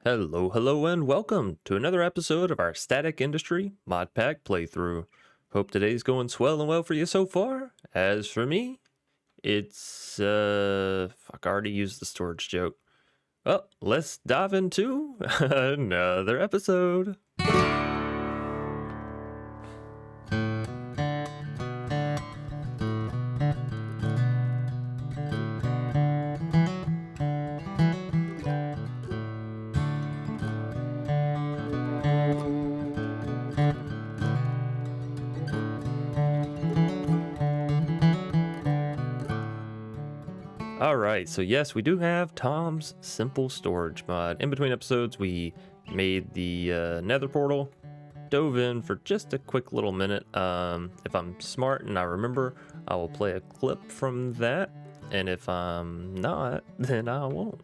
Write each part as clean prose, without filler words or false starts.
Hello, and welcome to another episode of our StaTech Industry Modpack playthrough. Hope today's going swell and well for you so far. As for me, it's, fuck, I already used the storage joke. Well, let's dive into another episode. Alright, so yes, we do have Tom's Simple Storage mod. In between episodes, we made the Nether portal, dove in for just a quick little minute. If I'm smart and I remember, I will play a clip from that. And if I'm not, then I won't.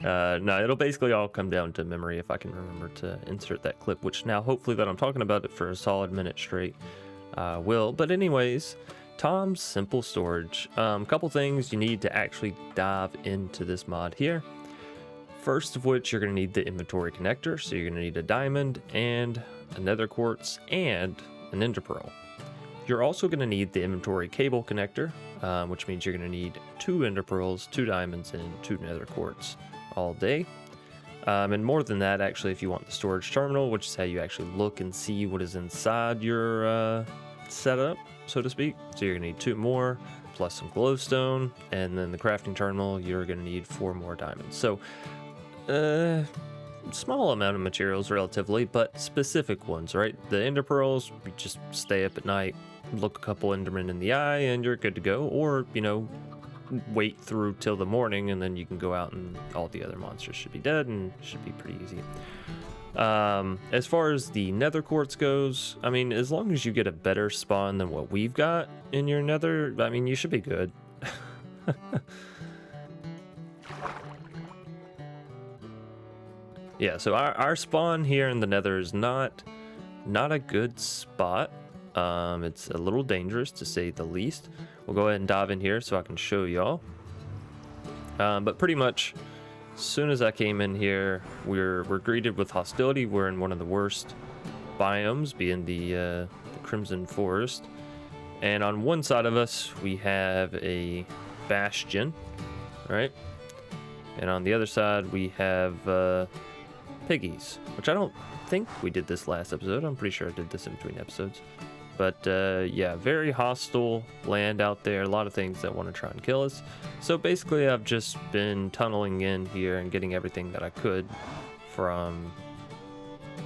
No, it'll basically all come down to memory if I can remember to insert that clip, which now hopefully that I'm talking about it for a solid minute straight, will. But anyways, Tom's Simple Storage. Couple things you need to actually dive into this mod here. First of which, you're going to need the inventory connector. So you're going to need a diamond and a nether quartz and an ender pearl. You're also going to need the inventory cable connector, which means you're going to need 2 ender pearls, 2 diamonds, and 2 nether quartz all day. And more than that, actually, if you want the storage terminal, which is how you actually look and see what is inside your setup, so to speak. So you're going to need 2 more, plus some glowstone, and then the crafting terminal, you're going to need 4 more diamonds. So, small amount of materials relatively, but specific ones, right? The ender pearls, you just stay up at night, look a couple endermen in the eye, and you're good to go. Or, you know, wait through till the morning, and then you can go out and all the other monsters should be dead, and should be pretty easy. As far as the nether quartz goes, I mean, as long as you get a better spawn than what we've got in your nether, I mean, you should be good. Yeah, so our spawn here in the nether is not a good spot. It's a little dangerous to say the least. We'll go ahead and dive in here so I can show y'all. But pretty much, as soon as I came in here, we're greeted with hostility. We're in one of the worst biomes, being the Crimson Forest. And on one side of us, we have a bastion, right? And on the other side, we have piggies, which I don't think we did this last episode. I'm pretty sure I did this in between episodes. But yeah, very hostile land out there. A lot of things that want to try and kill us. So basically, I've just been tunneling in here and getting everything that I could from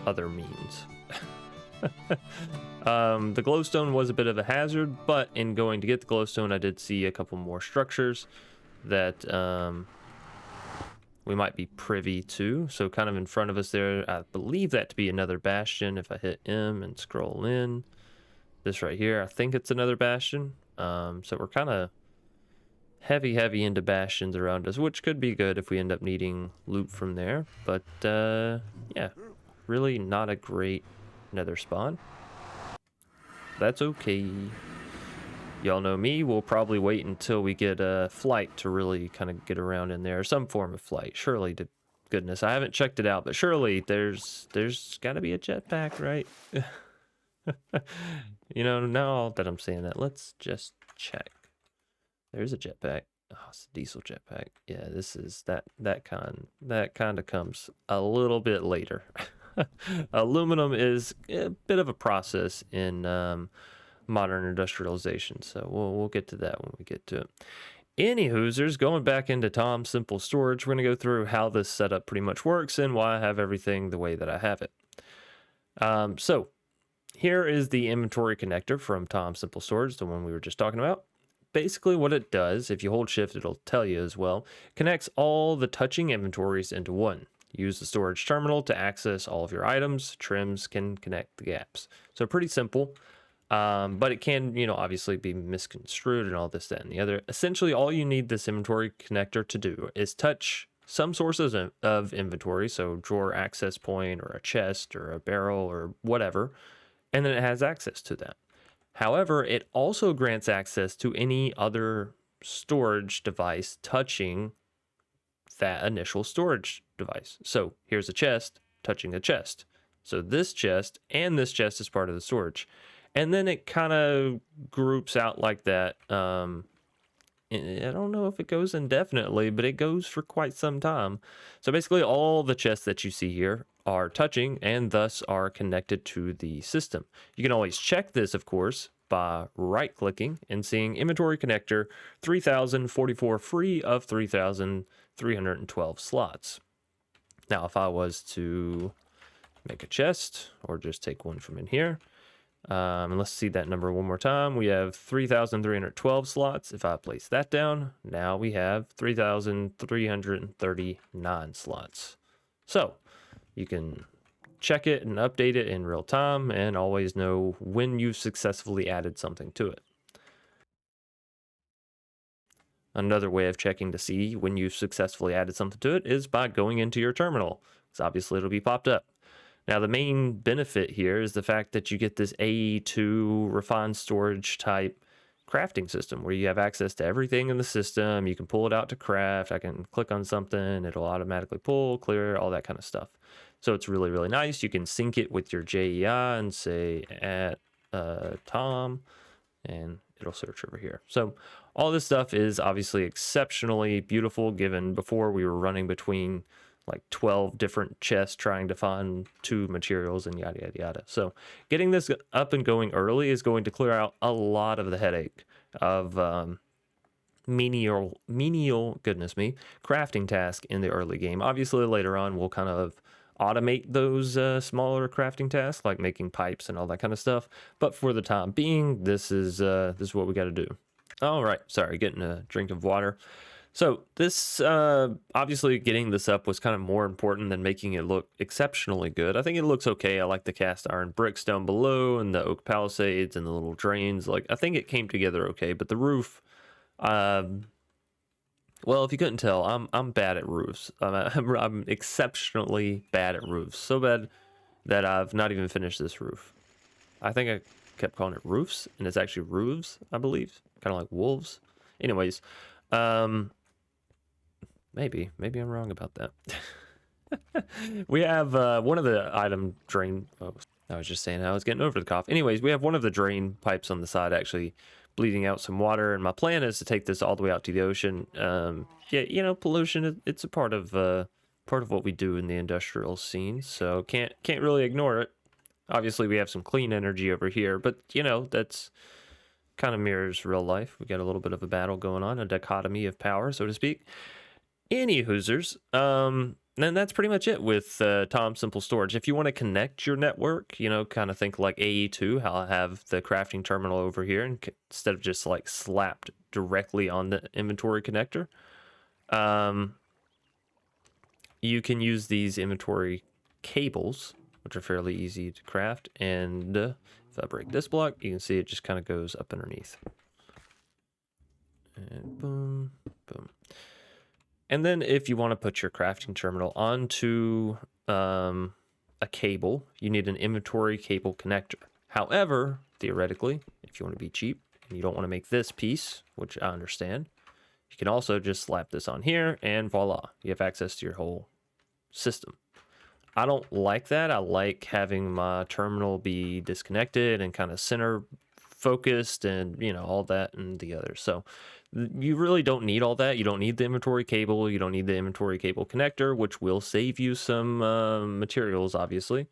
other means. The glowstone was a bit of a hazard, but in going to get the glowstone, I did see a couple more structures that we might be privy to. So kind of in front of us there, I believe that to be another bastion. If I hit M and scroll in, this right here, I think it's another bastion. So we're kind of heavy into bastions around us, which could be good if we end up needing loot from there. But yeah, really not a great nether spawn. That's okay. Y'all know me, we'll probably wait until we get a flight to really kind of get around in there, some form of flight. Surely, to goodness, I haven't checked it out, but surely there's got to be a jetpack, right? You know, now that I'm saying that, let's just check. There's a jetpack. Oh, it's a diesel jetpack. Yeah, this is that kind of comes a little bit later. Aluminum is a bit of a process in modern industrialization, so we'll get to that when we get to it. Anywhoosers, going back into Tom's Simple Storage, we're going to go through how this setup pretty much works and why I have everything the way that I have it. So here is the inventory connector from Tom's Simple Storage, the one we were just talking about. Basically what it does, if you hold shift, it'll tell you as well, connects all the touching inventories into one. Use the storage terminal to access all of your items. Trims can connect the gaps. So pretty simple. But it can, you know, obviously be misconstrued and all this, that, and the other. Essentially, all you need this inventory connector to do is touch some sources of inventory, so drawer access point or a chest or a barrel or whatever, and then it has access to that. However, it also grants access to any other storage device touching that initial storage device. So here's a chest touching a chest. So this chest and this chest is part of the storage. And then it kind of groups out like that. I don't know if it goes indefinitely, but it goes for quite some time. So basically all the chests that you see here are touching and thus are connected to the system. You can always check this, of course, by right-clicking and seeing inventory connector 3044 free of 3,312 slots. Now, if I was to make a chest or just take one from in here, and let's see that number one more time. We have 3,312 slots. If I place that down, now we have 3,339 slots. So you can check it and update it in real time and always know when you've successfulully added something to it. Another way of checking to see when you've successfully added something to it is by going into your terminal, because obviously it'll be popped up. Now, the main benefit here is the fact that you get this AE2 refined storage type crafting system where you have access to everything in the system. You can pull it out to craft. I can click on something. It'll automatically pull, clear, all that kind of stuff. So it's really, really nice. You can sync it with your JEI and say at Tom, and it'll search over here. So all this stuff is obviously exceptionally beautiful, given before we were running between like 12 different chests trying to find 2 materials and yada, yada, yada. So getting this up and going early is going to clear out a lot of the headache of menial, goodness me, crafting task in the early game. Obviously, later on, we'll kind of automate those smaller crafting tasks, like making pipes and all that kind of stuff. But for the time being, this is what we got to do. All right, sorry, getting a drink of water. So this, obviously getting this up was kind of more important than making it look exceptionally good. I think it looks okay. I like the cast iron bricks down below and the oak palisades and the little drains. Like, I think it came together okay, but the roof, well, if you couldn't tell, I'm bad at roofs. I'm exceptionally bad at roofs. So bad that I've not even finished this roof. I think I kept calling it roofs, and it's actually roofs, I believe. Kind of like wolves. Anyways, maybe I'm wrong about that. We have one of the item drain. Oh, I was just saying I was getting over the cough. Anyways, we have one of the drain pipes on the side actually bleeding out some water, and my plan is to take this all the way out to the ocean. Yeah, you know, pollution, it's a part of what we do in the industrial scene, so can't really ignore it. Obviously, we have some clean energy over here, but you know, that's kind of mirrors real life. We got a little bit of a battle going on, a dichotomy of power, so to speak. Any hoosers, then that's pretty much it with Tom Simple Storage. If you want to connect your network, you know, kind of think like AE2, how I have the crafting terminal over here, and instead of just like slapped directly on the inventory connector, you can use these inventory cables, which are fairly easy to craft. And if I break this block, you can see it just kind of goes up underneath. And boom, boom. And then if you want to put your crafting terminal onto a cable, you need an inventory cable connector. However, theoretically, if you want to be cheap and you don't want to make this piece, which I understand, you can also just slap this on here and voila, you have access to your whole system. I don't like that. I like having my terminal be disconnected and kind of center focused and, you know, all that and the other. So you really don't need all that. You don't need the inventory cable. You don't need the inventory cable connector, which will save you some materials, obviously.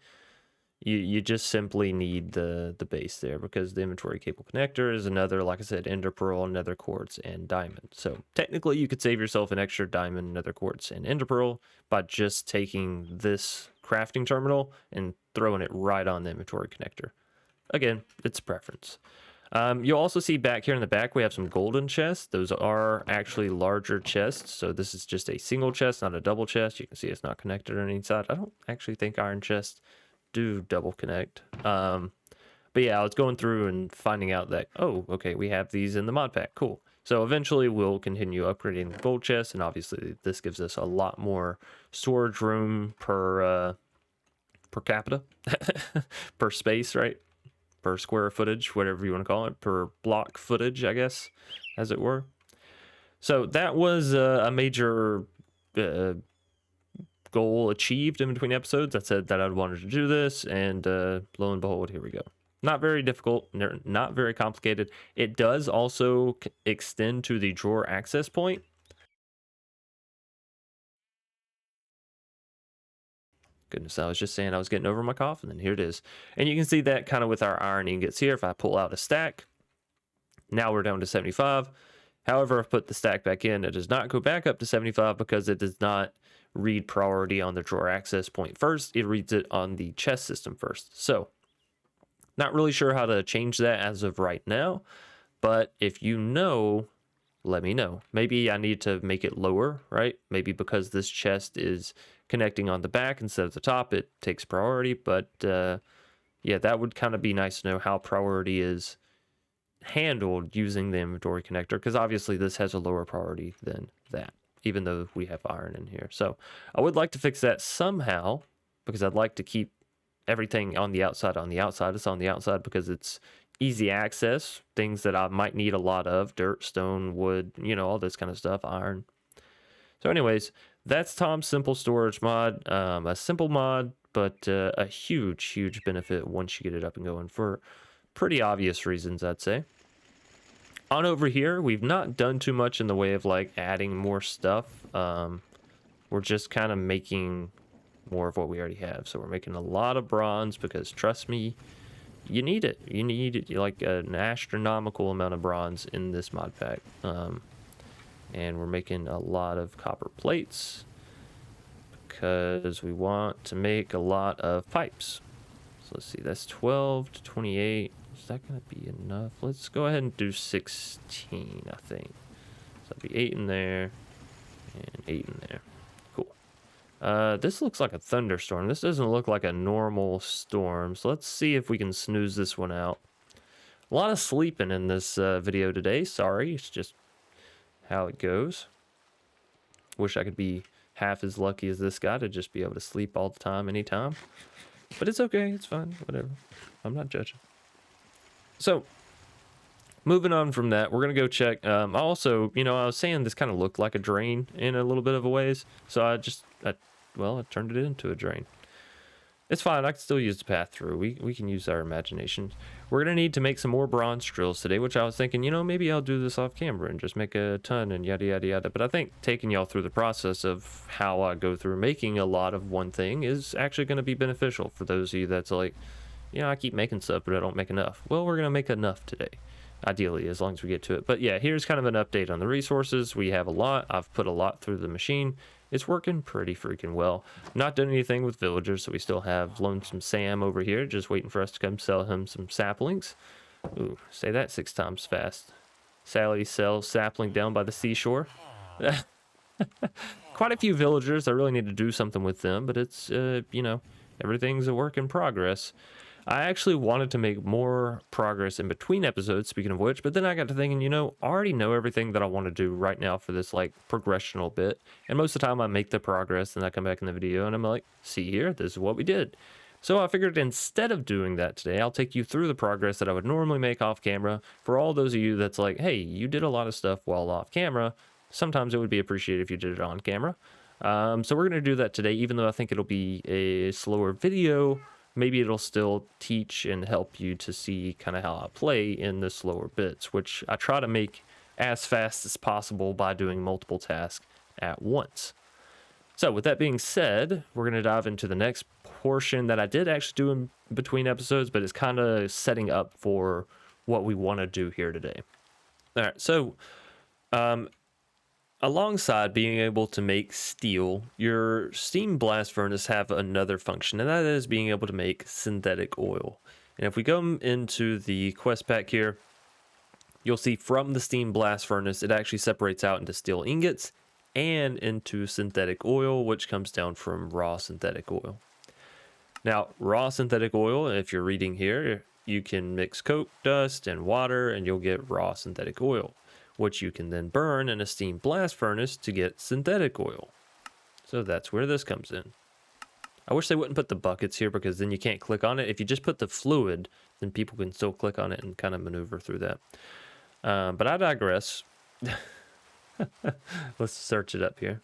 You just simply need the base there, because the inventory cable connector is another, like I said, ender pearl, nether quartz, and diamond. So technically you could save yourself an extra diamond, nether quartz, and ender pearl by just taking this crafting terminal and throwing it right on the inventory connector. Again, it's preference. You'll also see back here in the back, we have some golden chests. Those are actually larger chests. So this is just a single chest, not a double chest. You can see it's not connected on any side. I don't actually think iron chests do double connect. But yeah, I was going through and finding out that, oh, okay, we have these in the mod pack. Cool. So eventually we'll continue upgrading the gold chest, and obviously this gives us a lot more storage room per capita, per space, right? Per square footage, whatever you want to call it, per block footage, I guess, as it were. So that was a major goal achieved in between episodes. I said that I'd wanted to do this, and lo and behold, here we go. Not very difficult, not very complicated. It does also extend to the drawer access point. Goodness, I was just saying I was getting over my cough, and then here it is. And you can see that kind of with our iron ingots here. If I pull out a stack, now we're down to 75. However, I've put the stack back in. It does not go back up to 75 because it does not read priority on the drawer access point first. It reads it on the chest system first. So, not really sure how to change that as of right now. But if you know, let me know. Maybe I need to make it lower, right? Maybe because this chest is connecting on the back instead of the top, it takes priority. But yeah, that would kind of be nice to know how priority is handled using the inventory connector, because obviously this has a lower priority than that, even though we have iron in here. So I would like to fix that somehow, because I'd like to keep everything on the outside. It's on the outside because it's easy access, things that I might need a lot of: dirt, stone, wood, you know, all this kind of stuff, iron. So anyways, that's Tom's simple storage mod. A simple mod, but a huge benefit once you get it up and going, for pretty obvious reasons, I'd say. On over here, we've not done too much in the way of like adding more stuff. We're just kind of making more of what we already have. So we're making a lot of bronze because, trust me, you need it. You need like an astronomical amount of bronze in this mod pack. And we're making a lot of copper plates because we want to make a lot of pipes. So let's see, that's 12 to 28. Is that going to be enough? Let's go ahead and do 16, I think. So that'd be 8 in there and 8 in there. Cool. This looks like a thunderstorm. This doesn't look like a normal storm. So let's see if we can snooze this one out. A lot of sleeping in this video today. Sorry, it's just how it goes. Wish I could be half as lucky as this guy to just be able to sleep all the time, anytime. But it's okay. It's fine. Whatever. I'm not judging. So, moving on from that, we're going to go check. Also, you know, I was saying this kind of looked like a drain in a little bit of a ways. So I turned it into a drain. It's fine. I can still use the path through. We can use our imagination. We're going to need to make some more bronze drills today, which I was thinking, you know, maybe I'll do this off camera and just make a ton and yada, yada, yada. But I think taking y'all through the process of how I go through making a lot of one thing is actually going to be beneficial for those of you that's like, you know, I keep making stuff, but I don't make enough. Well, we're going to make enough today, ideally, as long as we get to it. But yeah, here's kind of an update on the resources. We have a lot. I've put a lot through the machine. It's working pretty freaking well. Not done anything with villagers, so we still have Lonesome Sam over here, just waiting for us to come sell him some saplings. Ooh, say that 6 times fast. Sally sells sapling down by the seashore. Quite a few villagers. I really need to do something with them, but it's, you know, everything's a work in progress. I actually wanted to make more progress in between episodes, speaking of which, but then I got to thinking, you know, I already know everything that I want to do right now for this, like, progressional bit. And most of the time I make the progress and I come back in the video and I'm like, see here, this is what we did. So I figured instead of doing that today, I'll take you through the progress that I would normally make off camera. For all those of you that's like, hey, you did a lot of stuff while off camera, sometimes it would be appreciated if you did it on camera. So we're going to do that today, even though I think it'll be a slower video. Maybe it'll still teach and help you to see kind of how I play in the slower bits, which I try to make as fast as possible by doing multiple tasks at once. So with that being said, we're going to dive into the next portion that I did actually do in between episodes, but it's kind of setting up for what we want to do here today. All right, so alongside being able to make steel, your steam blast furnace have another function, and that is being able to make synthetic oil. And if we go into the quest pack here, you'll see from the steam blast furnace, it actually separates out into steel ingots and into synthetic oil, which comes down from raw synthetic oil. Now, raw synthetic oil, if you're reading here, you can mix coke dust and water and you'll get raw synthetic oil, which you can then burn in a steam blast furnace to get synthetic oil. So that's where this comes in. I wish they wouldn't put the buckets here because then you can't click on it. If you just put the fluid, then people can still click on it and kind of maneuver through that. But I digress. Let's search it up here.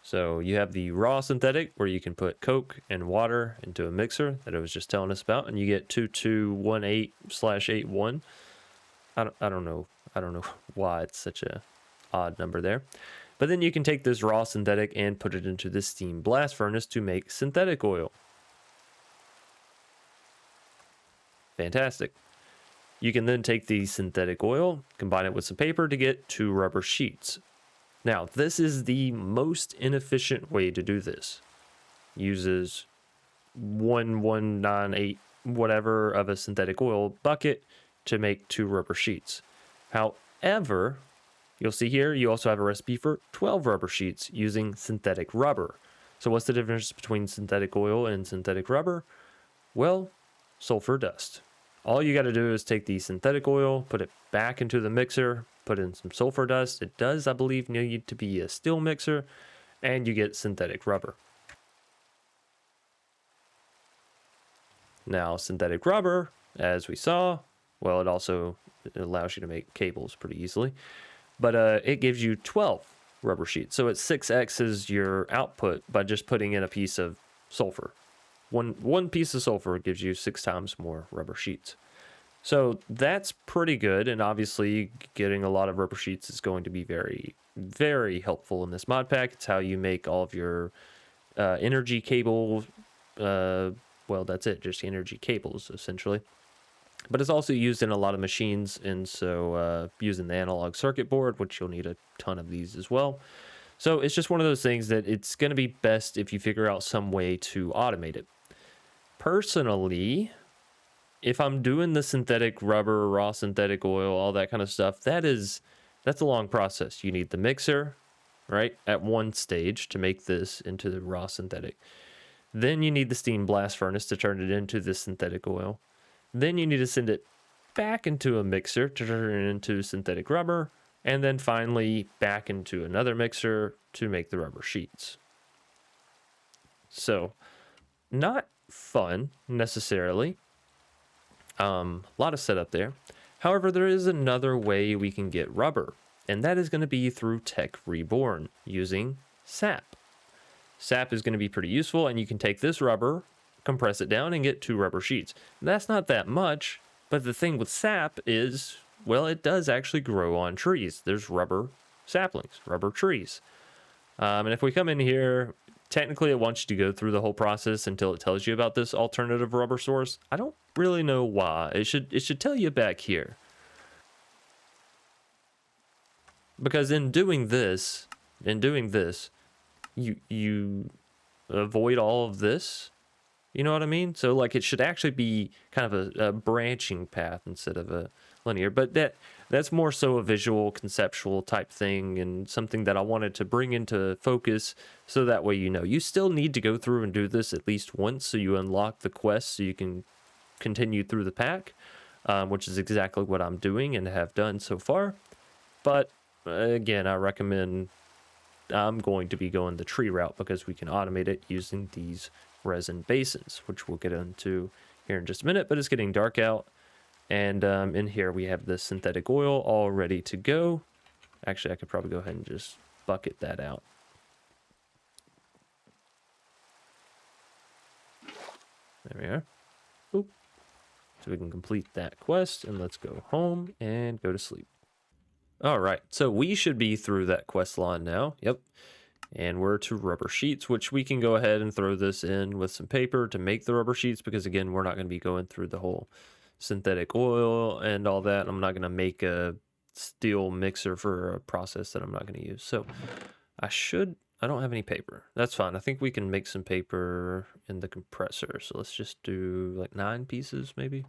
So you have the raw synthetic where you can put Coke and water into a mixer that it was just telling us about, and you get 2218/81. I don't know why it's such a odd number there. But then you can take this raw synthetic and put it into the steam blast furnace to make synthetic oil. Fantastic. You can then take the synthetic oil, combine it with some paper to get 2 rubber sheets. Now, this is the most inefficient way to do this. Uses 1198 whatever of a synthetic oil bucket to make 2 rubber sheets. However, you'll see here, you also have a recipe for 12 rubber sheets using synthetic rubber. So what's the difference between synthetic oil and synthetic rubber? Well, sulfur dust. All you got to do is take the synthetic oil, put it back into the mixer, put in some sulfur dust. It does, I believe, need to be a steel mixer, and you get synthetic rubber. Now, synthetic rubber, as we saw, well, it also allows you to make cables pretty easily, but it gives you 12 rubber sheets. So it 6x's your output by just putting in a piece of sulfur. One piece of sulfur gives you 6 times more rubber sheets. So that's pretty good, and obviously getting a lot of rubber sheets is going to be very, very helpful in this mod pack. It's how you make all of your energy cable. Well, that's it, just energy cables, essentially. But it's also used in a lot of machines, and so using the analog circuit board, which you'll need a ton of these as well. So it's just one of those things that it's going to be best if you figure out some way to automate it. Personally, if I'm doing the synthetic rubber, raw synthetic oil, all that kind of stuff, that's a long process. You need the mixer, right, at one stage to make this into the raw synthetic. Then you need the steam blast furnace to turn it into the synthetic oil. Then you need to send it back into a mixer to turn it into synthetic rubber. And then finally back into another mixer to make the rubber sheets. So, not fun necessarily. A lot of setup there. However, there is another way we can get rubber, and that is going to be through Tech Reborn using sap. Sap is going to be pretty useful, and you can take this rubber, compress it down, and get 2 rubber sheets. That's not that much, but the thing with sap is, well, it does actually grow on trees. There's rubber saplings, rubber trees. And if we come in here, technically it wants you to go through the whole process until it tells you about this alternative rubber source. I don't really know why. It should tell you back here. Because in doing this, you avoid all of this. You know what I mean? So like it should actually be kind of a branching path instead of a linear, but that's more so a visual conceptual type thing, and something that I wanted to bring into focus so that way you still need to go through and do this at least once so you unlock the quest so you can continue through the pack, which is exactly what I'm doing and have done so far. But again, I recommend I'm going to be going the tree route because we can automate it using these resin basins, which we'll get into here in just a minute. But it's getting dark out, and in here we have the synthetic oil all ready to go. Actually, I could probably go ahead and just bucket that out. There we are. Oop. So we can complete that quest, and let's go home and go to sleep. All right, so we should be through that quest line now. Yep. And we're to rubber sheets, which we can go ahead and throw this in with some paper to make the rubber sheets, because again, we're not going to be going through the whole synthetic oil and all that. I'm not going to make a steel mixer for a process that I'm not going to use. So I don't have any paper. That's fine. I think we can make some paper in the compressor. So let's just do like 9 pieces maybe.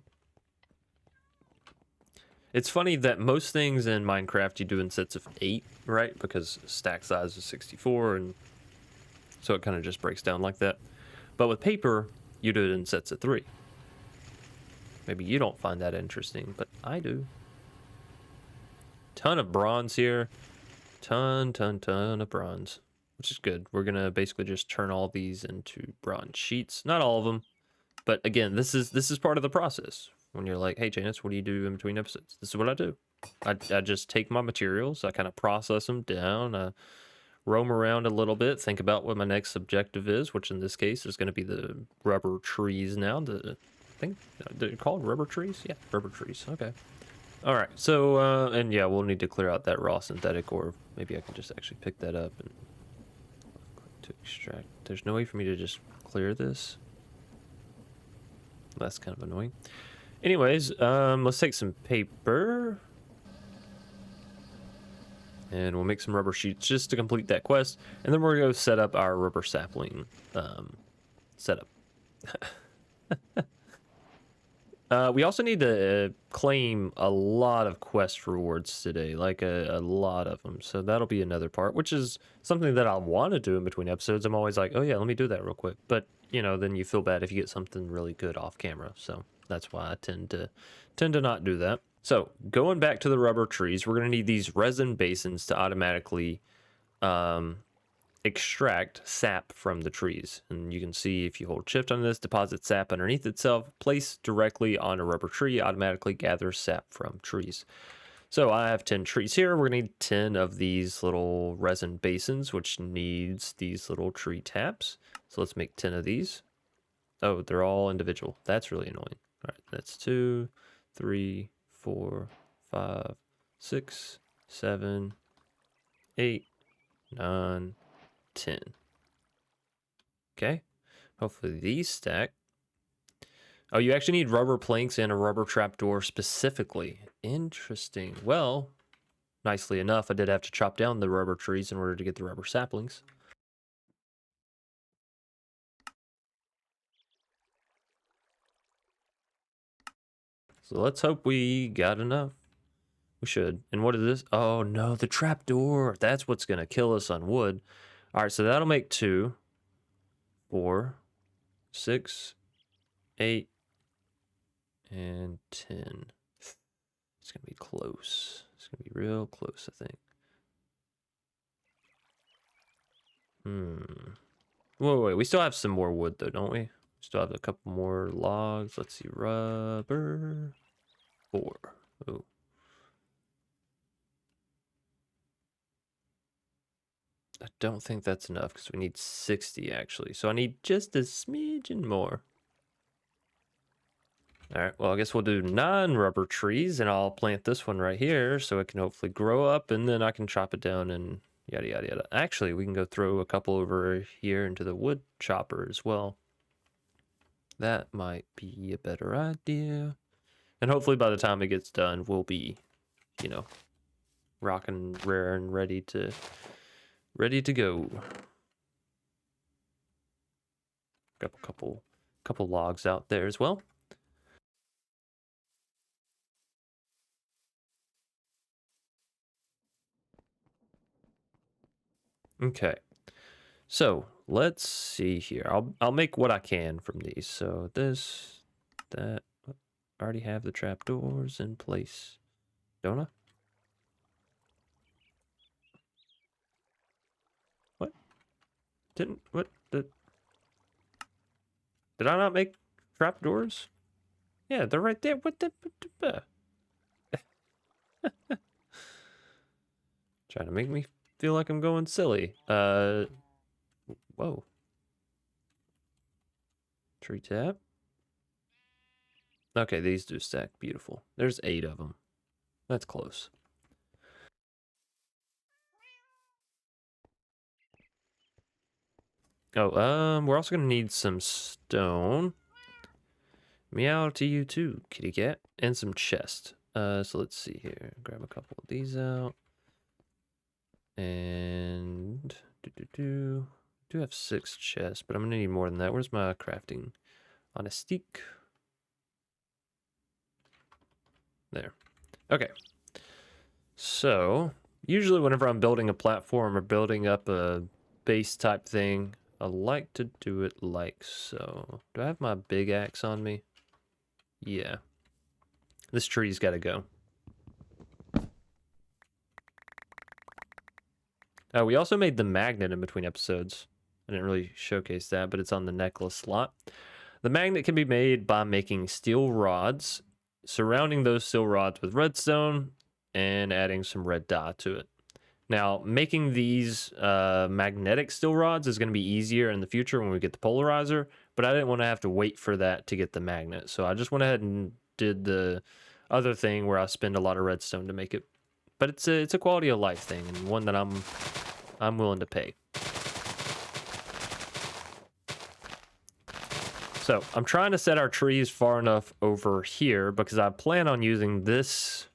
It's funny that most things in Minecraft you do in sets of 8, right? Because stack size is 64, and so it kind of just breaks down like that. But with paper, you do it in sets of 3. Maybe you don't find that interesting, but I do. Ton of bronze here. Ton of bronze, which is good. We're going to basically just turn all these into bronze sheets. Not all of them, but again, this is part of the process. When you're like, hey, Janice, what do you do in between episodes? This is what I do. I just take my materials, I kind of process them down, roam around a little bit, think about what my next objective is, which in this case is going to be the rubber trees now. I think they're called rubber trees. Yeah, rubber trees. Okay. All right. So and yeah, we'll need to clear out that raw synthetic, or maybe I can just actually pick that up and click to extract. There's no way for me to just clear this. That's kind of annoying. Anyways, let's take some paper. And we'll make some rubber sheets just to complete that quest. And then we're going to go set up our rubber sapling setup. We also need to claim a lot of quest rewards today, like a lot of them. So that'll be another part, which is something that I want to do in between episodes. I'm always like, oh yeah, let me do that real quick. But, you know, then you feel bad if you get something really good off camera. So that's why I tend to not do that. So going back to the rubber trees, we're going to need these resin basins to automatically extract sap from the trees. And you can see if you hold shift on this, deposit sap underneath itself, place directly on a rubber tree, automatically gathers sap from trees. So I have 10 trees here. We're going to need 10 of these little resin basins, which needs these little tree taps. So let's make 10 of these. Oh, they're all individual. That's really annoying. All right, that's 2, 3, 4, 5, 6, 7, 8, 9, 10. Okay. Hopefully these stack. Oh, you actually need rubber planks and a rubber trapdoor specifically. Interesting. Well, nicely enough, I did have to chop down the rubber trees in order to get the rubber saplings. So let's hope we got enough. We should. And what is this? Oh no, the trapdoor. That's what's gonna kill us on wood. All right, so that'll make 2, 4, 6, 8, and 10. It's gonna be close. It's gonna be real close, I think. Wait, we still have some more wood though, don't we? Still have a couple more logs. Let's see, rubber 4. Oh. I don't think that's enough because we need 60 actually. So I need just a smidgen more. All right, well, I guess we'll do 9 rubber trees and I'll plant this one right here so it can hopefully grow up and then I can chop it down and yada, yada, yada. Actually, we can go throw a couple over here into the wood chopper as well. That might be a better idea. And hopefully by the time it gets done, we'll be, you know, rocking rare and ready to go. Got a couple logs out there as well. Okay. So let's see here. I'll make what I can from these. So this, that, I already have the trapdoors in place, don't I? What? What? Did I not make trapdoors? Yeah, they're right there. What the? Trying to make me feel like I'm going silly. Whoa. Tree tap. Okay, these do stack. Beautiful. There's 8 of them. That's close. Oh, we're also gonna need some stone. Meow to you too, kitty cat. And some chest. So let's see here. Grab a couple of these out. And do have 6 chests, but I'm gonna need more than that. Where's my crafting on a stick? There. Okay. So usually whenever I'm building a platform or building up a base type thing, I like to do it like so. Do I have my big axe on me? Yeah. This tree's got to go. Oh, we also made the magnet in between episodes. I didn't really showcase that, but it's on the necklace slot. The magnet can be made by making steel rods, surrounding those steel rods with redstone, and adding some red dye to it. Now, making these magnetic steel rods is going to be easier in the future when we get the polarizer, but I didn't want to have to wait for that to get the magnet. So I just went ahead and did the other thing where I spend a lot of redstone to make it. But it's a quality of life thing, and one that I'm willing to pay. So I'm trying to set our trees far enough over here because I plan on using this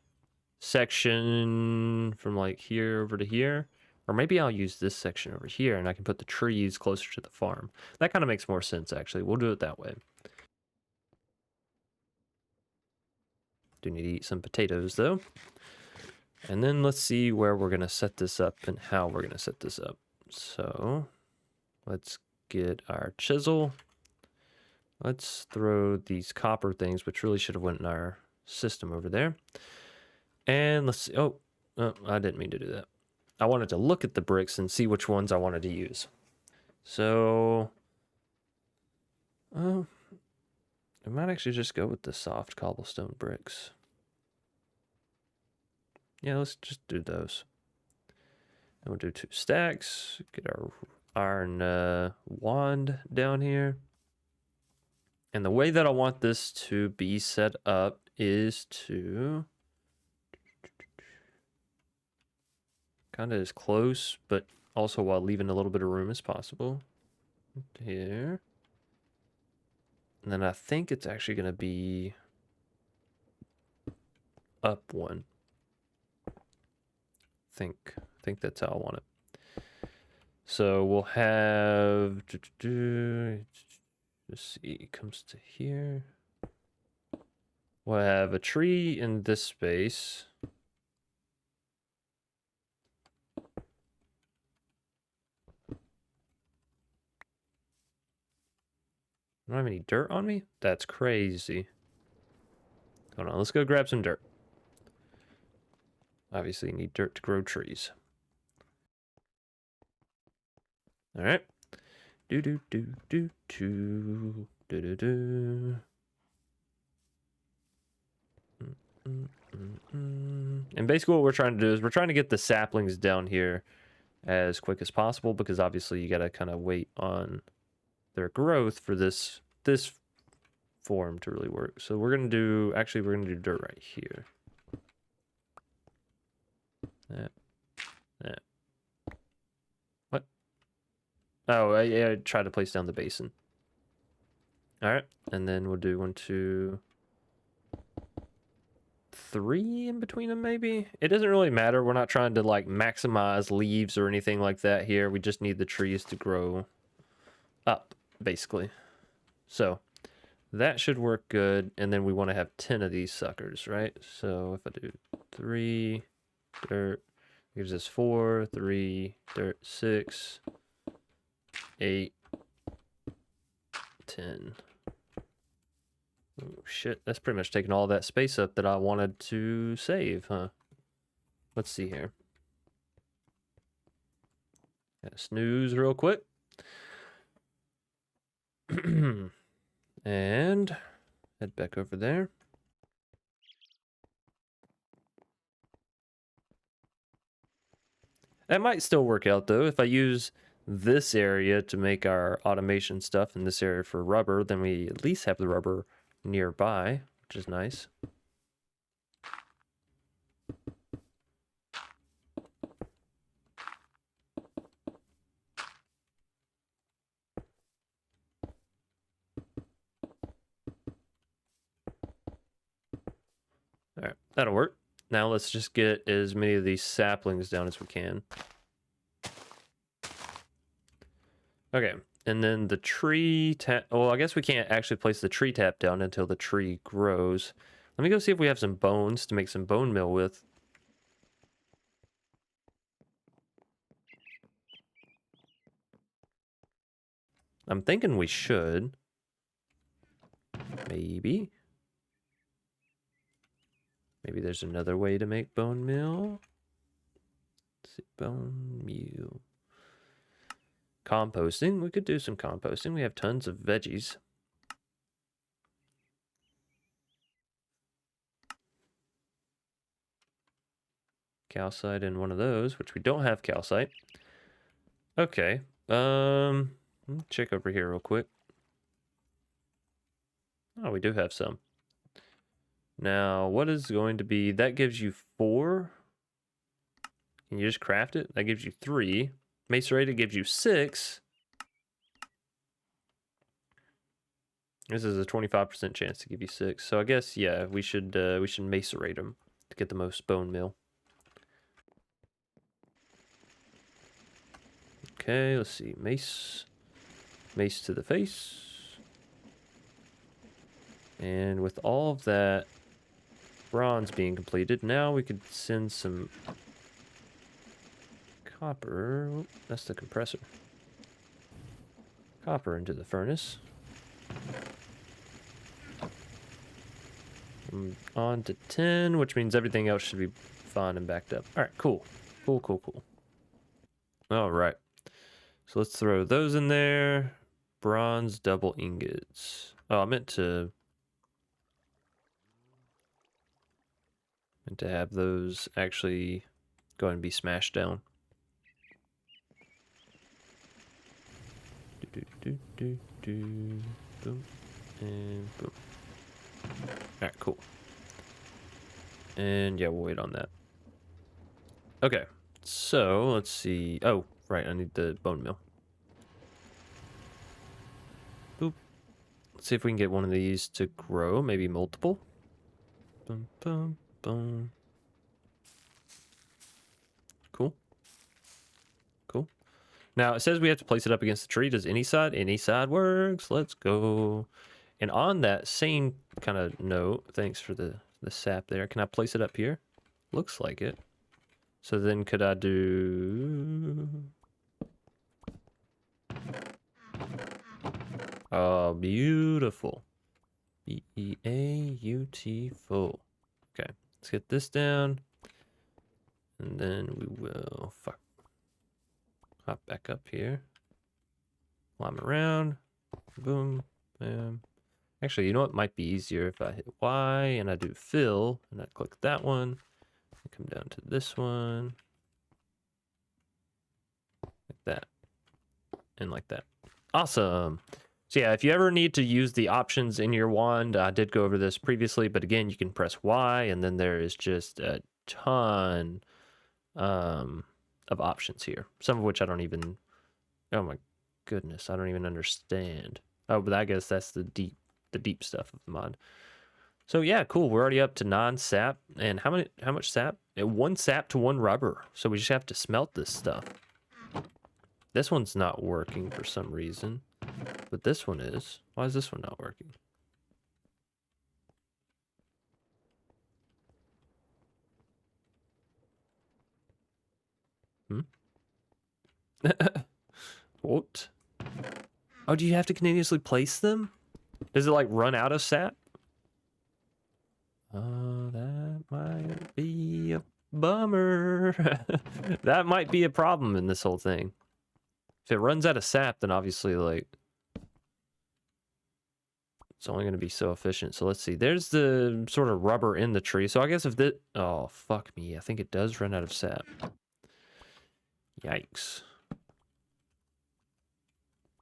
section from like here over to here, or maybe I'll use this section over here and I can put the trees closer to the farm. That kind of makes more sense, actually. We'll do it that way. Do need to eat some potatoes though. And then let's see where we're going to set this up and how we're going to set this up. So let's get our chisel. Let's throw these copper things, which really should have went in our system over there. And let's see. Oh, I didn't mean to do that. I wanted to look at the bricks and see which ones I wanted to use. So, I might actually just go with the soft cobblestone bricks. Yeah, let's just do those. And we'll do 2 stacks. Get our iron wand down here. And the way that I want this to be set up is to kind of as close, but also while leaving a little bit of room as possible. Here. And then I think it's actually going to be up 1. I think that's how I want it. So we'll have, let's see, it comes to here. We'll have a tree in this space. I don't have any dirt on me? That's crazy. Hold on, let's go grab some dirt. Obviously, you need dirt to grow trees. All right. Do do do do do do do do. And basically what we're trying to do is we're trying to get the saplings down here as quick as possible, because obviously you got to kind of wait on their growth for this form to really work. So we're going to do, actually we're going to do dirt right here. That. What? Oh, I tried to place down the basin. All right, and then we'll do 1, 2, 3 in between them, maybe. It doesn't really matter. We're not trying to like maximize leaves or anything like that here. We just need the trees to grow up, basically. So that should work good. And then we want to have 10 of these suckers, right? So if I do 3 dirt, gives us 4, 3 dirt, 6, 8, 10. Oh, shit, that's pretty much taking all that space up that I wanted to save, huh? Let's see here. Gotta snooze real quick. And head back over there. That might still work out, though. If I use this area to make our automation stuff and this area for rubber, then we at least have the rubber nearby, which is nice. All right, that'll work. Now let's just get as many of these saplings down as we can. Okay, and then the tree tap. Well, I guess we can't actually place the tree tap down until the tree grows. Let me go see if we have some bones to make some bone meal with. I'm thinking we should. Maybe. Maybe there's another way to make bone meal. Let's see, bone meal. Composting. We could do some composting. We have tons of veggies. calcite in one of those, which we don't have calcite. Okay. Let me check over here real quick. Oh, we do have some. Now, what is going to be... That gives you 4. Can you just craft it? That gives you 3. Macerated gives you 6. This is a 25% chance to give you 6. So I guess, yeah, we should macerate them to get the most bone meal. Okay, let's see. Mace to the face. And with all of that bronze being completed, now we could send some copper. Oh, that's the compressor. Copper into the furnace. On to 10, which means everything else should be fine and backed up. All right, cool. Cool. All right. So let's throw those in there. Bronze double ingots. Oh, I meant to have those actually go and be smashed down. Boom and boom. Alright, cool. And yeah, we'll wait on that. Okay, so let's see. Oh, right, I need the bone meal. Boop. Let's see if we can get one of these to grow, maybe multiple. Boom, boom, boom. Cool. Now, it says we have to place it up against the tree. Does any side? Any side works. Let's go. And on that same kind of note, thanks for the sap there. Can I place it up here? Looks like it. So then could I do... Oh, beautiful. B-E-A-U-T-ful. Okay, let's get this down. And then we will... Fuck. Hop back up here. Climb around. Boom. Bam. Actually, you know what might be easier if I hit Y and I do fill and I click that one. I come down to this one. Like that. And like that. Awesome. So yeah, if you ever need to use the options in your wand, I did go over this previously, but again, you can press Y and then there is just a ton of options here. Some of which I don't even, oh my goodness, I don't even understand. Oh, but I guess that's the deep stuff of the mod. So yeah, cool. We're already up to 9 sap. And how much sap? 1 sap to 1 rubber. So we just have to smelt this stuff. This one's not working for some reason. But this one is. Why is this one not working? What? Oh, do you have to continuously place them? Does it like run out of sap? Oh, that might be a bummer. That might be a problem in this whole thing. If it runs out of sap, then obviously like it's only going to be so efficient. So let's see. There's the sort of rubber in the tree. So I guess if that... Oh, fuck me. I think it does run out of sap. Yikes.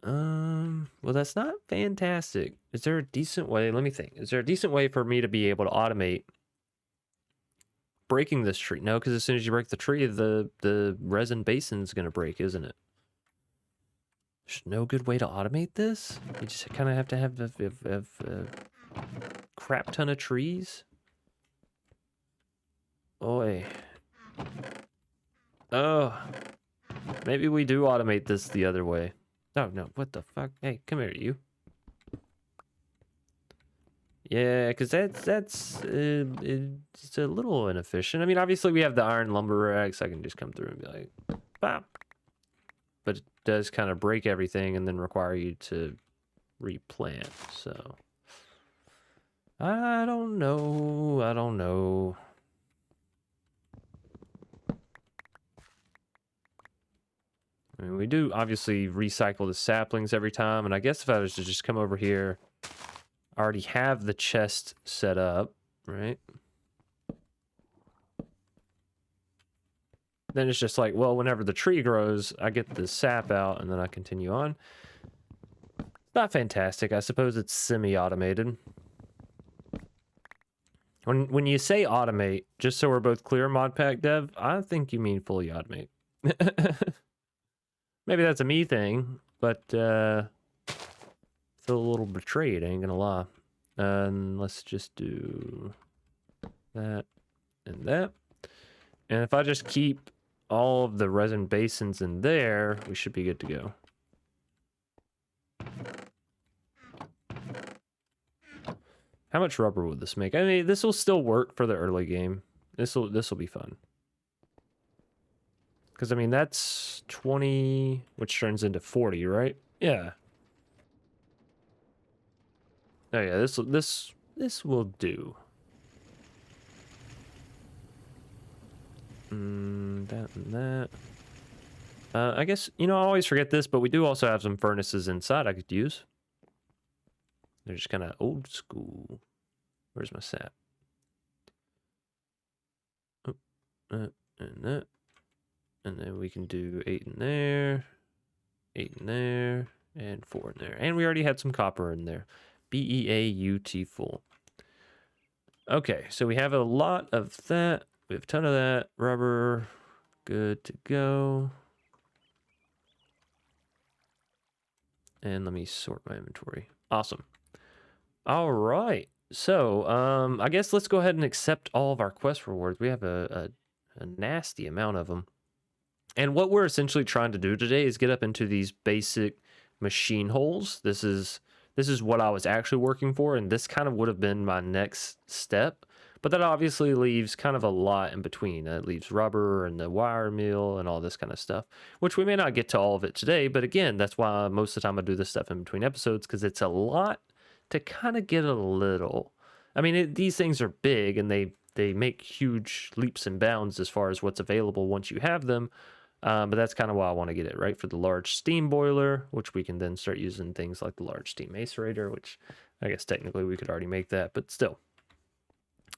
Well, that's not fantastic. Is there a decent way? Let me think. Is there a decent way for me to be able to automate breaking this tree? No, because as soon as you break the tree, the resin basin's going to break, isn't it? There's no good way to automate this? You just kind of have to have a crap ton of trees? Oi. Oh. Maybe we do automate this the other way. Oh, no. What the fuck? Hey, come here, you. Yeah, because that's it's a little inefficient. I mean, obviously we have the iron lumber racks. I can just come through and be like, bop. But it does kind of break everything and then require you to replant. So I don't know. I mean, we do obviously recycle the saplings every time, and I guess if I was to just come over here, I already have the chest set up, right? Then it's just like, well, whenever the tree grows, I get the sap out and then I continue on. Not fantastic. I suppose it's semi-automated. When you say automate, just so we're both clear, Modpack dev, I think you mean fully automate. Maybe that's a me thing, but feel a little betrayed, ain't gonna lie. And let's just do that and that. And if I just keep all of the resin basins in there, we should be good to go. How much rubber would this make? I mean, this will still work for the early game. This will be fun. Because, I mean, that's 20, which turns into 40, right? Yeah. Oh, yeah, this will do. That and that. I guess, you know, I always forget this, but we do also have some furnaces inside I could use. They're just kind of old school. Where's my sap? Oh, and that. And then we can do 8 in there, 8 in there, and 4 in there. And we already had some copper in there. beautiful. Okay, so we have a lot of that. We have a ton of that. Rubber, good to go. And let me sort my inventory. Awesome. All right. So, I guess let's go ahead and accept all of our quest rewards. We have a nasty amount of them. And what we're essentially trying to do today is get up into these basic machine holes. This is what I was actually working for, and this kind of would have been my next step. But that obviously leaves kind of a lot in between. It leaves rubber and the wire mill and all this kind of stuff, which we may not get to all of it today. But again, that's why most of the time I do this stuff in between episodes, because it's a lot to kind of get a little. I mean, these things are big, and they make huge leaps and bounds as far as what's available once you have them. But that's kind of why I want to get it, right? For the large steam boiler, which we can then start using things like the large steam macerator, which I guess technically we could already make that, but still.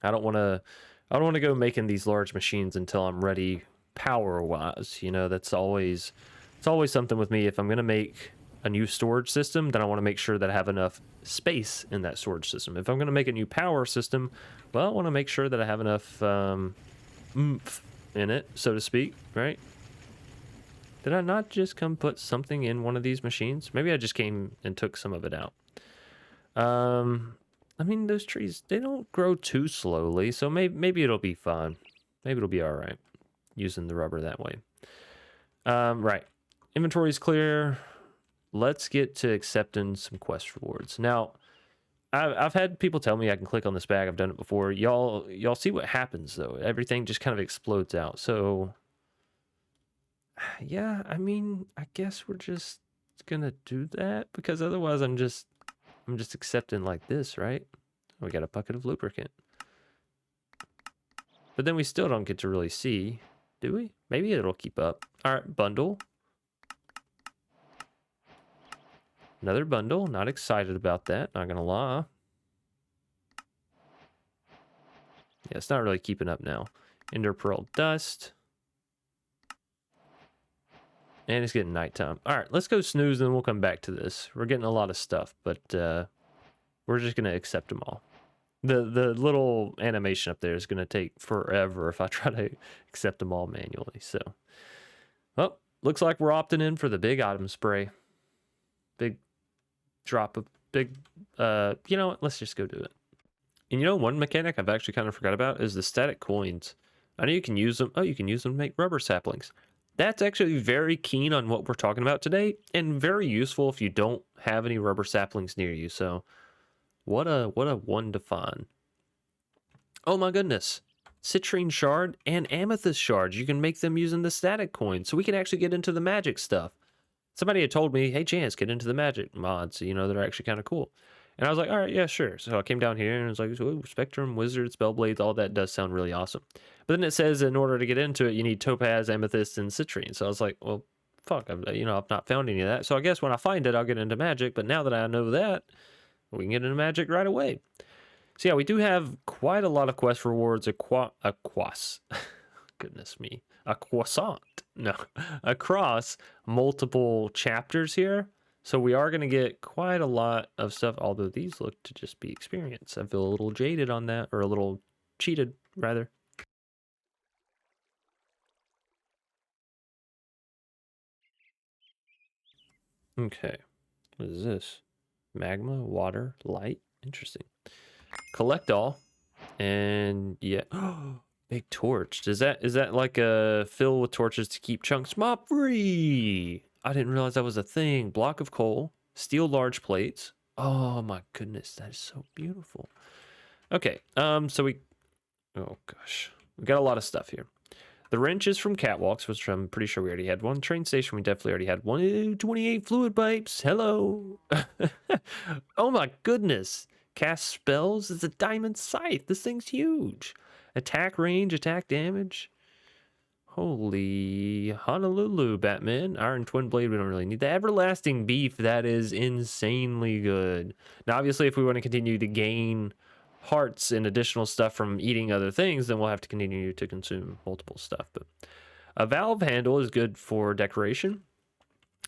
I don't want to go making these large machines until I'm ready power-wise. You know, it's always something with me. If I'm going to make a new storage system, then I want to make sure that I have enough space in that storage system. If I'm going to make a new power system, well, I want to make sure that I have enough oomph in it, so to speak, right? Did I not just come put something in one of these machines? Maybe I just came and took some of it out. I mean, those trees, they don't grow too slowly, so maybe it'll be fine. Maybe it'll be all right using the rubber that way. Right. Inventory's clear. Let's get to accepting some quest rewards. Now, I've had people tell me I can click on this bag. I've done it before. Y'all see what happens, though. Everything just kind of explodes out. So, yeah, I mean, I guess we're just gonna do that, because otherwise I'm just accepting like this, right? We got a bucket of lubricant. But then we still don't get to really see, do we? Maybe it'll keep up. All right, bundle. Another bundle. Not excited about that, not gonna lie. Yeah, it's not really keeping up now. Ender pearl dust. And it's getting nighttime. All right, let's go snooze, and then we'll come back to this. We're getting a lot of stuff, but we're just going to accept them all. The little animation up there is going to take forever if I try to accept them all manually. So, well, looks like we're opting in for the big item spray. Big drop of big, you know what? Let's just go do it. And you know, one mechanic I've actually kind of forgot about is the static coins. I know you can use them. Oh, you can use them to make rubber saplings. That's actually very keen on what we're talking about today, and very useful if you don't have any rubber saplings near you. So, what a one to find. Oh my goodness. Citrine shard and amethyst shards. You can make them using the static coin. So we can actually get into the magic stuff. Somebody had told me, hey, Chance, get into the magic mods. You know, they're actually kind of cool. And I was like, all right, yeah, sure. So I came down here and I was like, oh, Spectrum, Wizard, Spellblades, all that does sound really awesome. But then it says in order to get into it, you need topaz, amethyst, and citrine. So I was like, well, fuck, I've not found any of that. So I guess when I find it, I'll get into magic. But now that I know that, we can get into magic right away. So yeah, we do have quite a lot of quest rewards. goodness me, a croissant. No, across multiple chapters here. So we are going to get quite a lot of stuff, although these look to just be experience. I feel a little jaded on that, or a little cheated, rather. Okay, what is this? Magma, water, light. Interesting. Collect all, and yeah. Big torch. Is that like a fill with torches to keep chunks mob free? I didn't realize that was a thing. Block of coal, steel large plates. Oh my goodness, that is so beautiful. Okay, so oh gosh, we got a lot of stuff here. The wrench is from catwalks, which I'm pretty sure we already had one. Train station, we definitely already had one. Ooh, 28 fluid pipes. Hello. Oh my goodness. Cast spells is a diamond scythe. This thing's huge. Attack range, attack damage. Holy Honolulu, Batman. Iron Twin Blade, we don't really need. The Everlasting Beef, that is insanely good. Now, obviously, if we want to continue to gain hearts and additional stuff from eating other things, then we'll have to continue to consume multiple stuff. But a valve handle is good for decoration.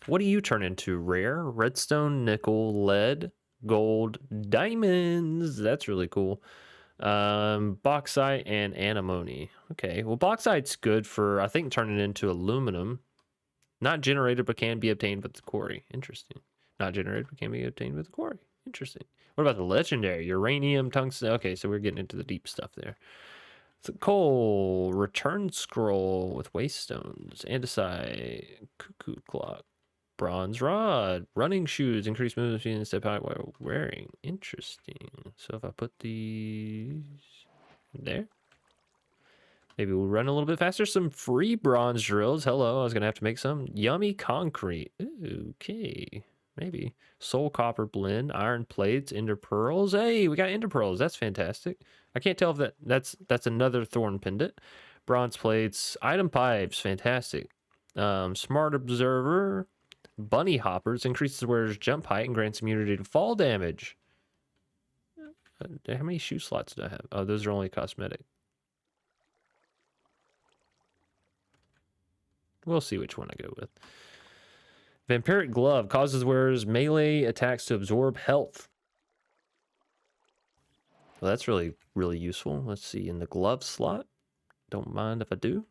What do you turn into? Rare, redstone, nickel, lead, gold, diamonds. That's really cool. Bauxite and antimony. Okay, well, bauxite's good for, I think, turning into aluminum. Not generated, but can be obtained with the quarry. Interesting. Not generated, but can be obtained with the quarry. Interesting. What about the legendary? Uranium, tungsten. Okay, so we're getting into the deep stuff there. So coal, return scroll with waste stones, andesite, cuckoo clock, bronze rod, running shoes, increase movement speed and step height while wearing. Interesting. So if I put these there, maybe we'll run a little bit faster. Some free bronze drills. Hello, I was gonna have to make some. Yummy concrete. Ooh, okay, maybe. Soul copper blend, iron plates, ender pearls. Hey, we got ender pearls. That's fantastic. I can't tell if that's another thorn pendant. Bronze plates, item pipes. Fantastic. Smart observer. Bunny hoppers increases wearer's jump height and grants immunity to fall damage. How many shoe slots do I have? Oh, those are only cosmetic. We'll see which one I go with. Vampiric glove causes wearer's melee attacks to absorb health. Well, that's really, really useful. Let's see, in the glove slot. Don't mind if I do.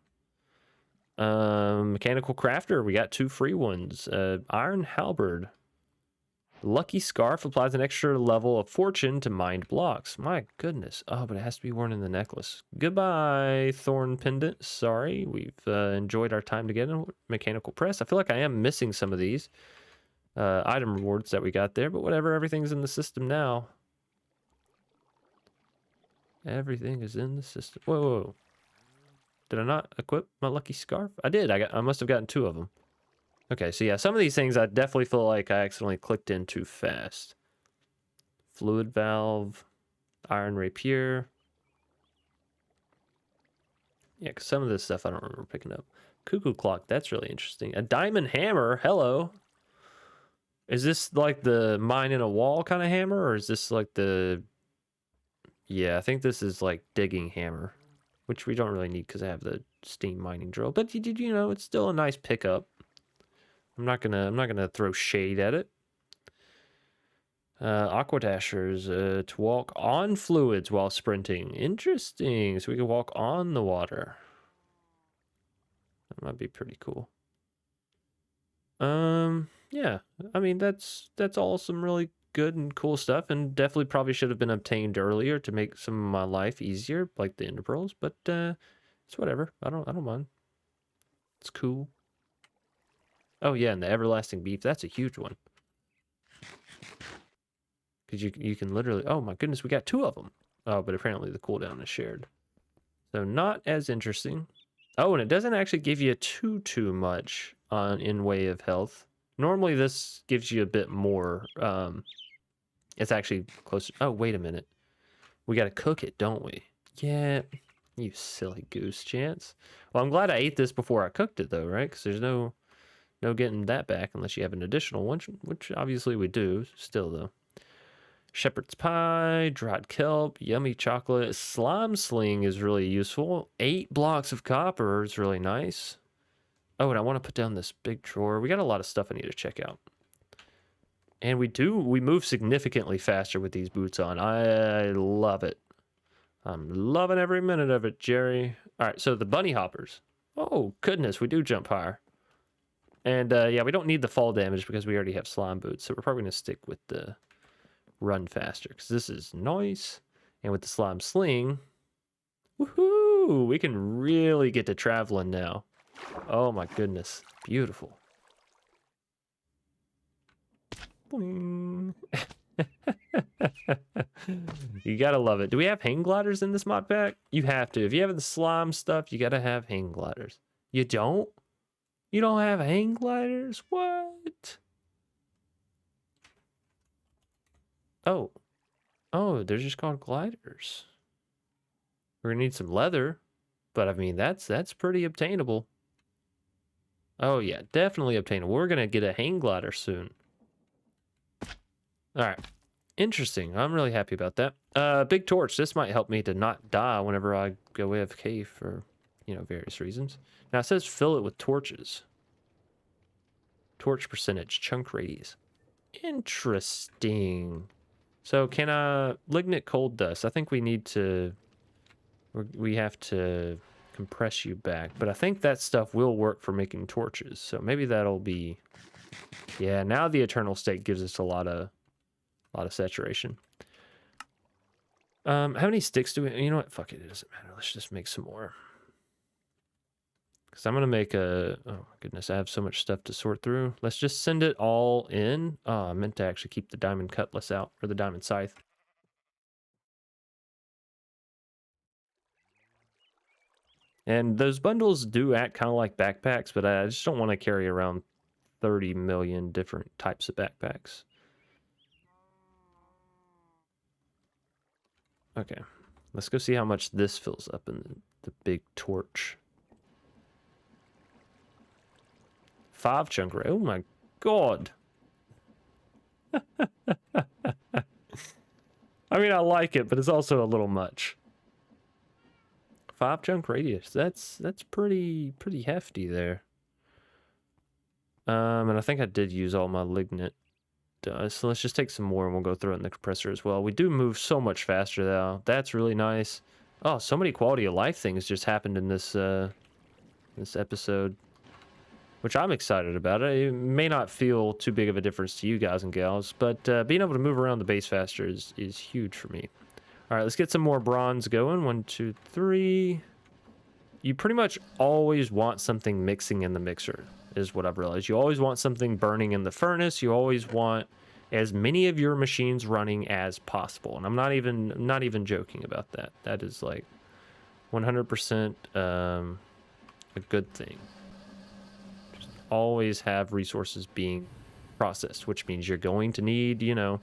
Mechanical crafter, we got 2 free ones. Iron halberd. Lucky scarf applies an extra level of fortune to mined blocks. My goodness. Oh, but it has to be worn in the necklace. Goodbye, thorn pendant. Sorry, we've enjoyed our time together. Mechanical press. I feel like I am missing some of these item rewards that we got there, but whatever. Everything's in the system now. Everything is in the system. Whoa, whoa, whoa. Did I not equip my lucky scarf? I did. I must have gotten 2 of them. Okay, so yeah, some of these things I definitely feel like I accidentally clicked in too fast. Fluid valve, iron rapier. Yeah, because some of this stuff I don't remember picking up. Cuckoo clock, that's really interesting. A diamond hammer, hello. Is this like the mine in a wall kind of hammer, or is this like the... Yeah, I think this is like digging hammer, which we don't really need because I have the steam mining drill. But you know, it's still a nice pickup. I'm not gonna throw shade at it. Aquadashers to walk on fluids while sprinting. Interesting. So we can walk on the water. That might be pretty cool. Yeah. I mean, that's all some really good and cool stuff, and definitely probably should have been obtained earlier to make some of my life easier, like the ender pearls. But it's whatever. I don't mind. It's cool. Oh yeah, and the everlasting beef. That's a huge one. Because you can literally... Oh my goodness, we got 2 of them. Oh, but apparently the cooldown is shared. So not as interesting. Oh, and it doesn't actually give you too much in way of health. Normally this gives you a bit more. It's actually closer. Oh, wait a minute. We got to cook it, don't we? Yeah, you silly goose chance. Well, I'm glad I ate this before I cooked it though, right? Because there's no getting that back unless you have an additional one, which obviously we do still though. Shepherd's pie, dried kelp, yummy chocolate. Slime sling is really useful. 8 blocks of copper is really nice. Oh, and I want to put down this big drawer. We got a lot of stuff I need to check out. And we move significantly faster with these boots on. I love it. I'm loving every minute of it, Jerry. All right, so the bunny hoppers. Oh, goodness, we do jump higher. And yeah, we don't need the fall damage because we already have slime boots. So we're probably going to stick with the run faster because this is nice. And with the slime sling, woohoo, we can really get to traveling now. Oh my goodness, beautiful. Boing. You gotta love it. Do we have hang gliders in this mod pack? You have to. If you have the slime stuff, you gotta have hang gliders. You don't? You don't have hang gliders? What? Oh. Oh, they're just called gliders. We're gonna need some leather, but I mean that's pretty obtainable. Oh yeah, definitely obtainable. We're gonna get a hang glider soon. All right. Interesting. I'm really happy about that. Big torch. This might help me to not die whenever I go AFK for, you know, various reasons. Now it says fill it with torches. Torch percentage, chunk radius. Interesting. So can I lignite cold dust? I think we need to, we have to compress you back, but I think that stuff will work for making torches. So maybe that'll be, yeah, now the eternal state gives us a lot of saturation. How many sticks do we, you know what, fuck it, it doesn't matter. Let's just make some more. Because I'm going to make a, oh my goodness, I have so much stuff to sort through. Let's just send it all in. Oh, I meant to actually keep the diamond cutlass out, or the diamond scythe. And those bundles do act kind of like backpacks, but I just don't want to carry around 30 million different types of backpacks. Okay, let's go see how much this fills up in the big torch. 5 chunk ray. Oh my god. I mean, I like it, but it's also a little much. 5 chunk radius. That's pretty hefty there. And I think I did use all my lignite dust. So let's just take some more and we'll go throw it in the compressor as well. We do move so much faster though. That's really nice. Oh, so many quality of life things just happened in this this episode, which I'm excited about. It may not feel too big of a difference to you guys and gals, but being able to move around the base faster is huge for me. All right, let's get some more bronze going. 1, 2, 3. You pretty much always want something mixing in the mixer, is what I've realized. You always want something burning in the furnace. You always want as many of your machines running as possible. And I'm not even joking about that. That is like 100% a good thing. Just always have resources being processed, which means you're going to need, you know,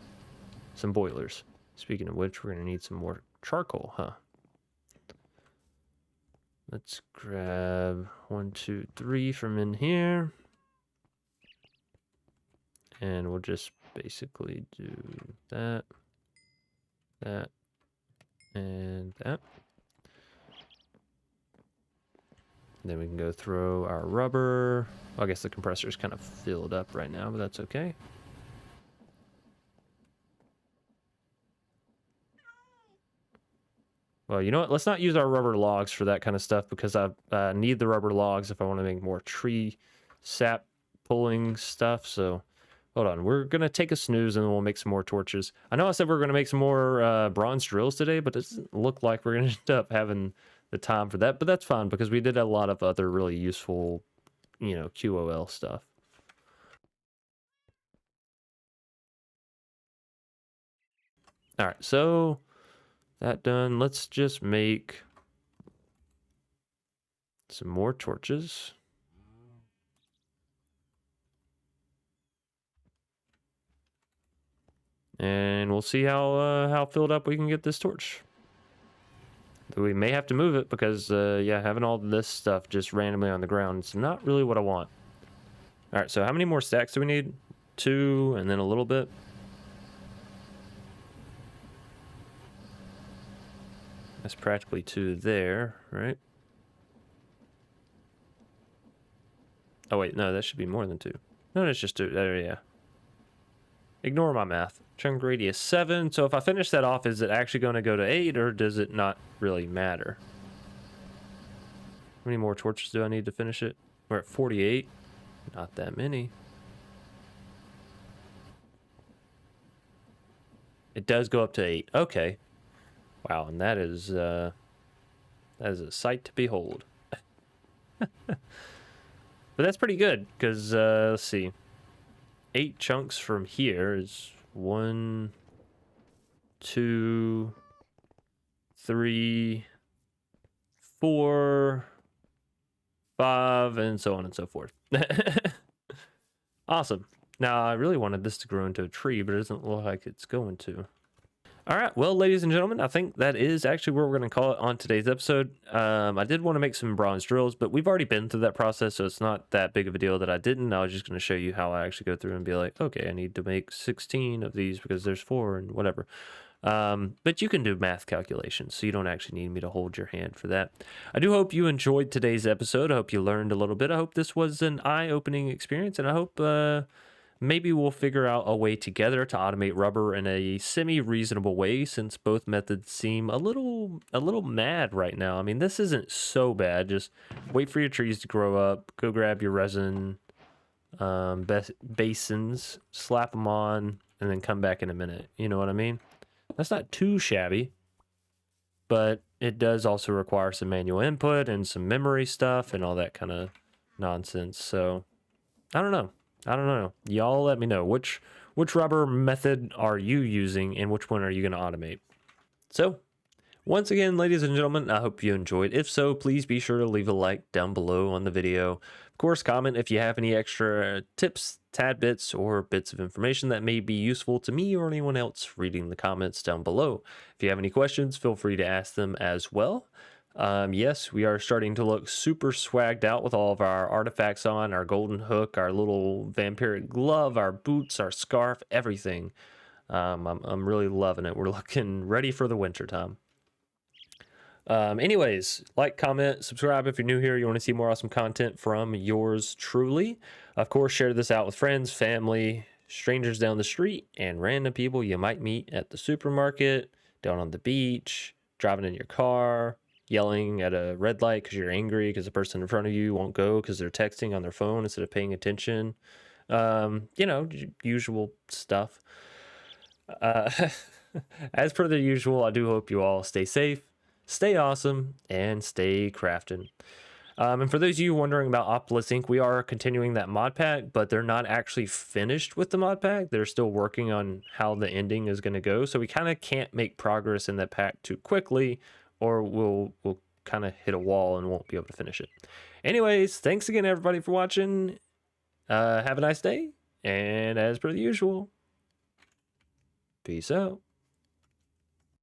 some boilers. Speaking of which, we're going to need some more charcoal, huh? Let's grab 1, 2, 3 from in here. And we'll just basically do that, that, and that. Then we can go throw our rubber. Well, I guess the compressor is kind of filled up right now, but that's okay. Well, you know what? Let's not use our rubber logs for that kind of stuff because I need the rubber logs if I want to make more tree sap pulling stuff. So hold on. We're going to take a snooze and then we'll make some more torches. I know I said we are going to make some more bronze drills today, but it doesn't look like we're going to end up having the time for that. But that's fine because we did a lot of other really useful, you know, QOL stuff. All right. So that done. Let's just make some more torches. And we'll see how filled up we can get this torch. We may have to move it because, yeah, having all this stuff just randomly on the ground is not really what I want. All right, so how many more stacks do we need? 2, and then a little bit. That's practically 2 there, right? Oh wait, no, that should be more than 2. No, that's just 2. There, yeah. Ignore my math. Chunk radius 7. So if I finish that off, is it actually going to go to 8, or does it not really matter? How many more torches do I need to finish it? We're at 48. Not that many. It does go up to 8. Okay. Wow, and that is a sight to behold. But that's pretty good, because, let's see. 8 chunks from here is 1, 2, 3, 4, 5, and so on and so forth. Awesome. Now, I really wanted this to grow into a tree, but it doesn't look like it's going to. All right, well, ladies and gentlemen, I think that is actually where we're going to call it on today's episode. I did want to make some bronze drills, but we've already been through that process, so it's not that big of a deal that I didn't. I was just going to show you how I actually go through and be like, okay, I need to make 16 of these because there's 4 and whatever. But you can do math calculations, so you don't actually need me to hold your hand for that. I do hope you enjoyed today's episode. I hope you learned a little bit. I hope this was an eye-opening experience, and I hope maybe we'll figure out a way together to automate rubber in a semi-reasonable way, since both methods seem a little mad right now. I mean, this isn't so bad. Just wait for your trees to grow up, go grab your resin basins, slap them on, and then come back in a minute. You know what I mean? That's not too shabby, but it does also require some manual input and some memory stuff and all that kind of nonsense. So I don't know. Y'all let me know which rubber method are you using and which one are you going to automate. So once again, ladies and gentlemen, I hope you enjoyed. If so, please be sure to leave a like down below on the video. Of course, comment if you have any extra tips, tad bits, or bits of information that may be useful to me or anyone else reading the comments down below. If you have any questions, feel free to ask them as well. Yes, we are starting to look super swagged out with all of our artifacts on, our golden hook, our little vampiric glove, our boots, our scarf, everything. I'm really loving it. We're looking ready for the winter time. Anyways, like, comment, subscribe if you're new here. You want to see more awesome content from yours truly. Of course, share this out with friends, family, strangers down the street, and random people you might meet at the supermarket, down on the beach, driving in your car, yelling at a red light because you're angry because the person in front of you won't go because they're texting on their phone instead of paying attention. You know, usual stuff. As per the usual, I do hope you all stay safe, stay awesome, and stay crafting. And for those of you wondering about Optimus Inc., we are continuing that mod pack, but they're not actually finished with the mod pack. They're still working on how the ending is going to go, so we kind of can't make progress in that pack too quickly, or we'll kind of hit a wall and won't be able to finish it. Anyways, thanks again, everybody, for watching. Have a nice day, and as per the usual, peace out.